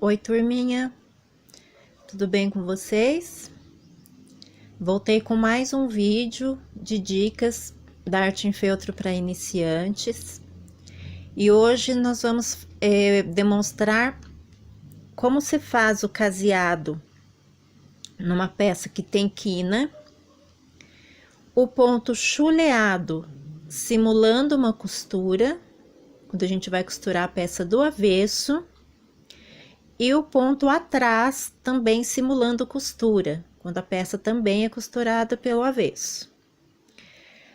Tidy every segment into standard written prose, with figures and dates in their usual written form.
Oi, turminha, tudo bem com vocês? Voltei com mais um vídeo de dicas da arte em feltro para iniciantes e hoje nós vamos demonstrar como se faz o caseado numa peça que tem quina, o ponto chuleado simulando uma costura, quando a gente vai costurar a peça do avesso, e o ponto atrás também simulando costura, quando a peça também é costurada pelo avesso.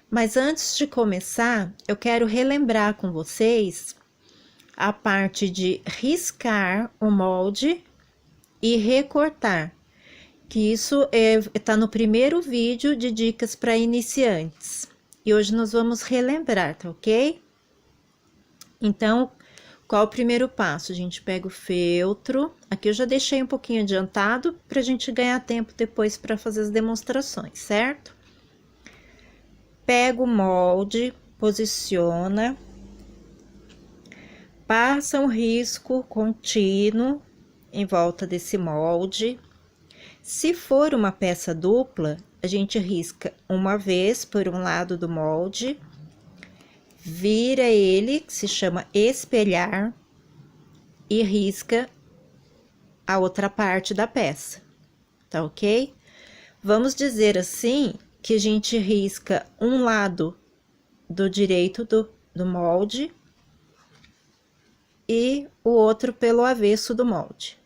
Mas antes de começar, eu quero relembrar com vocês a parte de riscar o molde e recortar, que isso tá no primeiro vídeo de dicas para iniciantes. E hoje nós vamos relembrar, tá ok? Então, qual o primeiro passo? A gente pega o feltro, aqui eu já deixei um pouquinho adiantado pra gente ganhar tempo depois para fazer as demonstrações, certo? Pega o molde, posiciona, passa um risco contínuo em volta desse molde. Se for uma peça dupla, a gente risca uma vez por um lado do molde, vira ele, que se chama espelhar, e risca a outra parte da peça, tá ok? Vamos dizer assim, que a gente risca um lado do direito do molde e o outro pelo avesso do molde,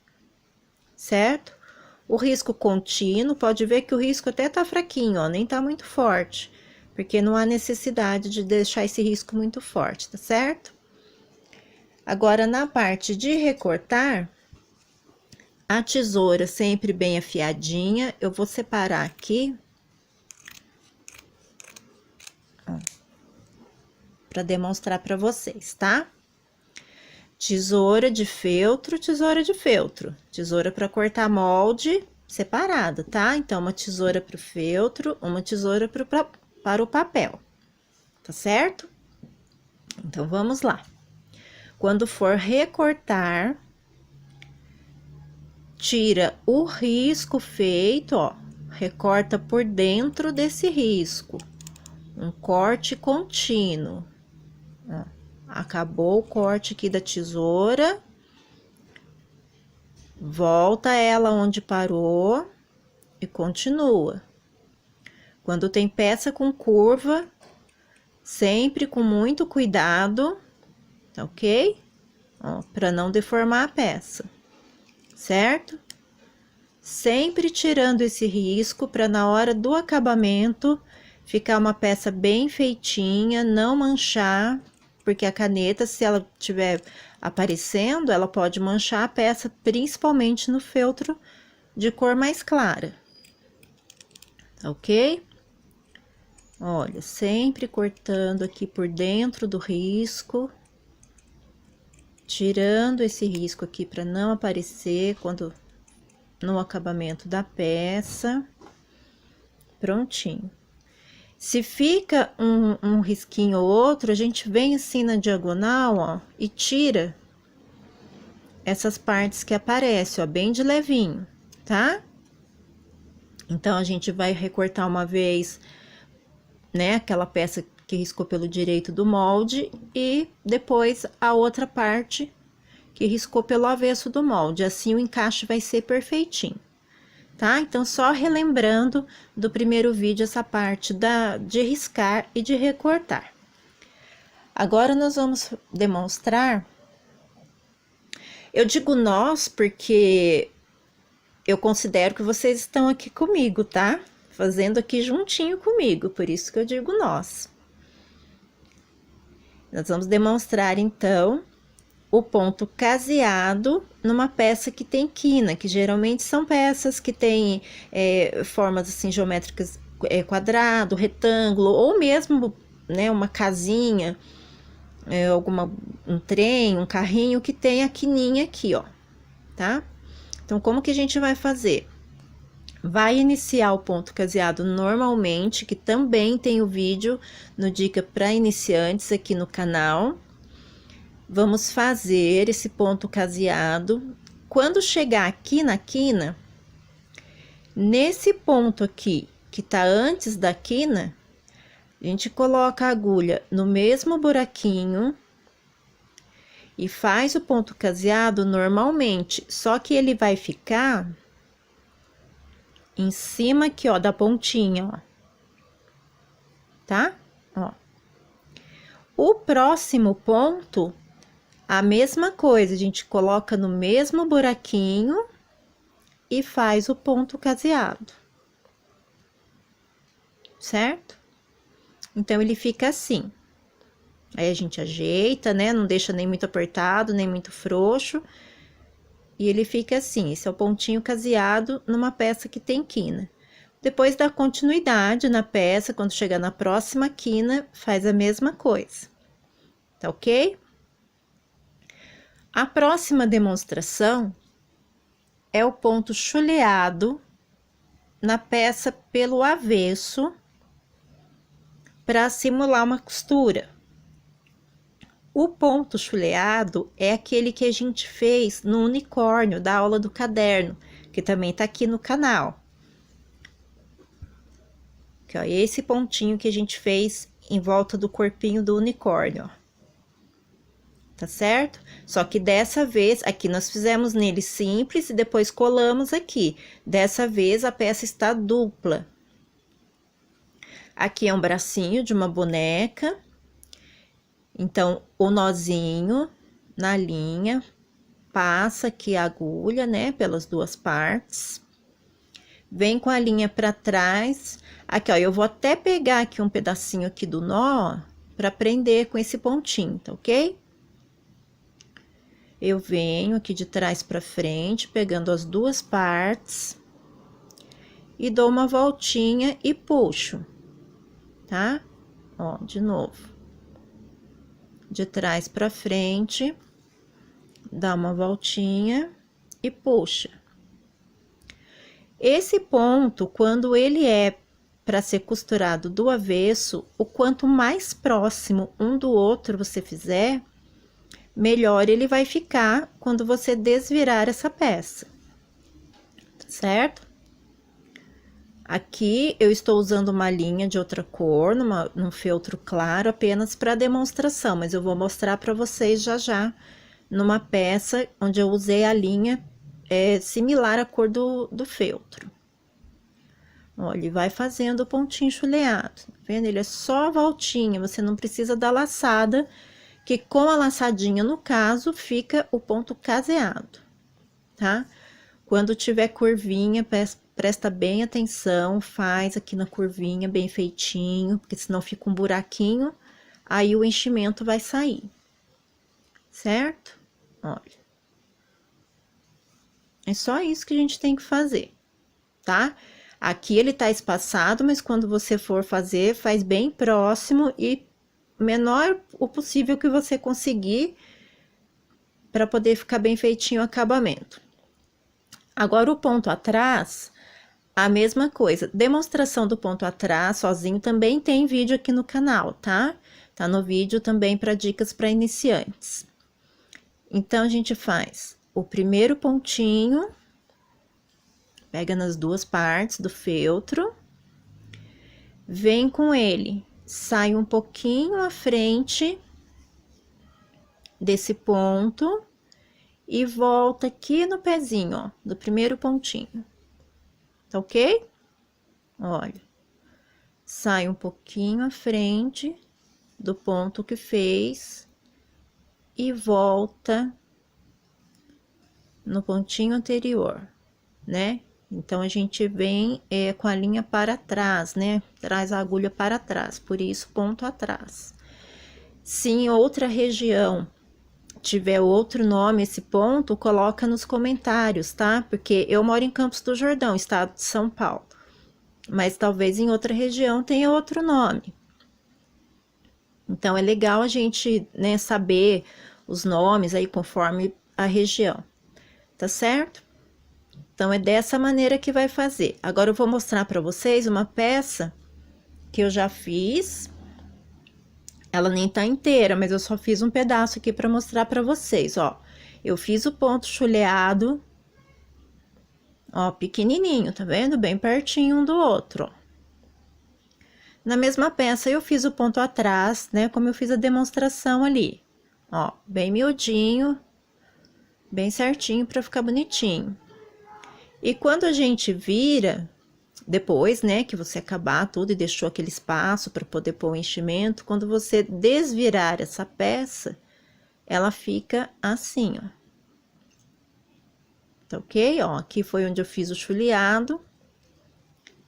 certo? O risco contínuo, pode ver que o risco até tá fraquinho, ó, nem tá muito forte, porque não há necessidade de deixar esse risco muito forte, tá certo? Agora, na parte de recortar, a tesoura sempre bem afiadinha, eu vou separar aqui, para demonstrar para vocês, tá? Tesoura de feltro, tesoura de feltro. Tesoura para cortar molde separada, tá? Então, uma tesoura para o feltro, uma tesoura para o papel, tá certo? Então, vamos lá. Quando for recortar, tira o risco feito, ó, recorta por dentro desse risco, um corte contínuo, ó. Acabou o corte aqui da tesoura, volta ela onde parou e continua. Quando tem peça com curva, sempre com muito cuidado, tá ok? Ó, para não deformar a peça, certo? Sempre tirando esse risco para na hora do acabamento ficar uma peça bem feitinha, não manchar, porque a caneta, se ela estiver aparecendo, ela pode manchar a peça, principalmente no feltro de cor mais clara, tá ok? Olha, sempre cortando aqui por dentro do risco, tirando esse risco aqui para não aparecer quando no acabamento da peça. Prontinho. Se fica um risquinho ou outro, a gente vem assim na diagonal, ó, e tira essas partes que aparecem, ó, bem de levinho, tá? Então, a gente vai recortar uma vez, né, aquela peça que riscou pelo direito do molde e depois a outra parte que riscou pelo avesso do molde. Assim, o encaixe vai ser perfeitinho. Tá? Então, só relembrando do primeiro vídeo essa parte de riscar e de recortar. Agora, nós vamos demonstrar. Eu digo nós porque eu considero que vocês estão aqui comigo, tá? Fazendo aqui juntinho comigo, por isso que eu digo nós. Nós vamos demonstrar, então, o ponto caseado numa peça que tem quina, que geralmente são peças que têm formas assim geométricas, quadrado, retângulo, ou mesmo, né, uma casinha, um trem, um carrinho que tem a quininha aqui, ó, tá? Então, como que a gente vai fazer? Vai iniciar o ponto caseado normalmente, que também tem o vídeo no Dica para Iniciantes aqui no canal. Vamos fazer esse ponto caseado quando chegar aqui na quina, nesse ponto aqui, que tá antes da quina, a gente coloca a agulha no mesmo buraquinho e faz o ponto caseado normalmente, só que ele vai ficar em cima aqui, ó, da pontinha, ó. Tá? Ó. O próximo ponto, a mesma coisa, a gente coloca no mesmo buraquinho e faz o ponto caseado. Certo? Então, ele fica assim. Aí, a gente ajeita, né? Não deixa nem muito apertado, nem muito frouxo. E ele fica assim, esse é o pontinho caseado numa peça que tem quina. Depois dá continuidade na peça, quando chegar na próxima quina, faz a mesma coisa. Tá ok? A próxima demonstração é o ponto chuleado na peça pelo avesso, para simular uma costura. O ponto chuleado é aquele que a gente fez no unicórnio da aula do caderno, que também tá aqui no canal. Aqui, ó, esse pontinho que a gente fez em volta do corpinho do unicórnio, ó. Tá certo? Só que dessa vez, aqui nós fizemos nele simples e depois colamos aqui. Dessa vez, a peça está dupla. Aqui é um bracinho de uma boneca. Então, o nozinho na linha, passa aqui a agulha, né, pelas duas partes. Vem com a linha pra trás. Aqui, ó, eu vou até pegar aqui um pedacinho aqui do nó, pra prender com esse pontinho, tá ok? Eu venho aqui de trás pra frente, pegando as duas partes. E dou uma voltinha e puxo, tá? Ó, de novo. De trás pra frente, dá uma voltinha e puxa. Esse ponto, quando ele é para ser costurado do avesso, o quanto mais próximo um do outro você fizer, melhor ele vai ficar quando você desvirar essa peça, certo? Aqui eu estou usando uma linha de outra cor, num feltro claro, apenas para demonstração, mas eu vou mostrar para vocês já já, numa peça onde eu usei a linha similar à cor do feltro. Olha, ele vai fazendo o pontinho chuleado, tá vendo? Ele é só a voltinha, você não precisa da laçada, que com a laçadinha, no caso, fica o ponto caseado, tá? Quando tiver curvinha, presta bem atenção, faz aqui na curvinha bem feitinho, porque senão fica um buraquinho, aí o enchimento vai sair, certo? Olha. É só isso que a gente tem que fazer, tá? Aqui ele tá espaçado, mas quando você for fazer, faz bem próximo e menor o possível que você conseguir, para poder ficar bem feitinho o acabamento. Agora, o ponto atrás, a mesma coisa. Demonstração do ponto atrás, sozinho, também tem vídeo aqui no canal, tá? Tá no vídeo também para dicas para iniciantes. Então, a gente faz o primeiro pontinho, pega nas duas partes do feltro, vem com ele, sai um pouquinho à frente desse ponto e volta aqui no pezinho, ó, do primeiro pontinho. Tá ok? Olha, sai um pouquinho à frente do ponto que fez e volta no pontinho anterior, né? Então, a gente vem com a linha para trás, né? Traz a agulha para trás, por isso, ponto atrás. Se em outra região tiver outro nome esse ponto, coloca nos comentários, tá? Porque eu moro em Campos do Jordão, estado de São Paulo. Mas talvez em outra região tenha outro nome. Então, é legal a gente, né, saber os nomes aí conforme a região, tá certo? Então, é dessa maneira que vai fazer. Agora, eu vou mostrar para vocês uma peça que eu já fiz. Ela nem tá inteira, mas eu só fiz um pedaço aqui para mostrar para vocês, ó. Eu fiz o ponto chuleado Ó, pequenininho, tá vendo? Bem pertinho um do outro, ó. Na mesma peça, eu fiz o ponto atrás, né? Como eu fiz a demonstração ali. Ó, bem miudinho, bem certinho pra ficar bonitinho. E quando a gente vira, depois, né, que você acabar tudo e deixou aquele espaço para poder pôr o enchimento, quando você desvirar essa peça, ela fica assim, ó. Tá ok? Ó, aqui foi onde eu fiz o chuleado.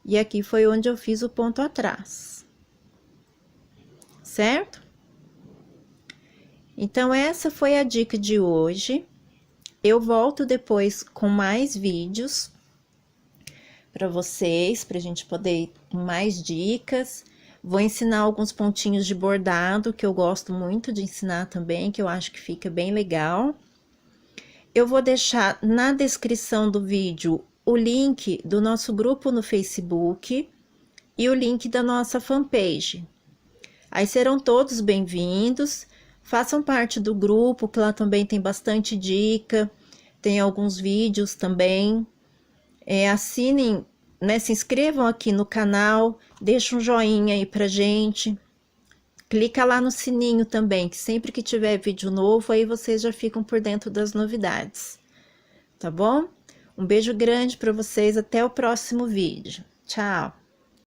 E aqui foi onde eu fiz o ponto atrás. Certo? Então, essa foi a dica de hoje. Eu volto depois com mais vídeos para vocês, pra gente poder ir com mais dicas. Vou ensinar alguns pontinhos de bordado, que eu gosto muito de ensinar também, que eu acho que fica bem legal. Eu vou deixar na descrição do vídeo o link do nosso grupo no Facebook e o link da nossa fanpage. Aí serão todos bem-vindos, façam parte do grupo, que lá também tem bastante dica, tem alguns vídeos também. Assinem, né? Se inscrevam aqui no canal, deixa um joinha aí pra gente. Clica lá no sininho também, que sempre que tiver vídeo novo, aí vocês já ficam por dentro das novidades. Tá bom? Um beijo grande para vocês, até o próximo vídeo. Tchau!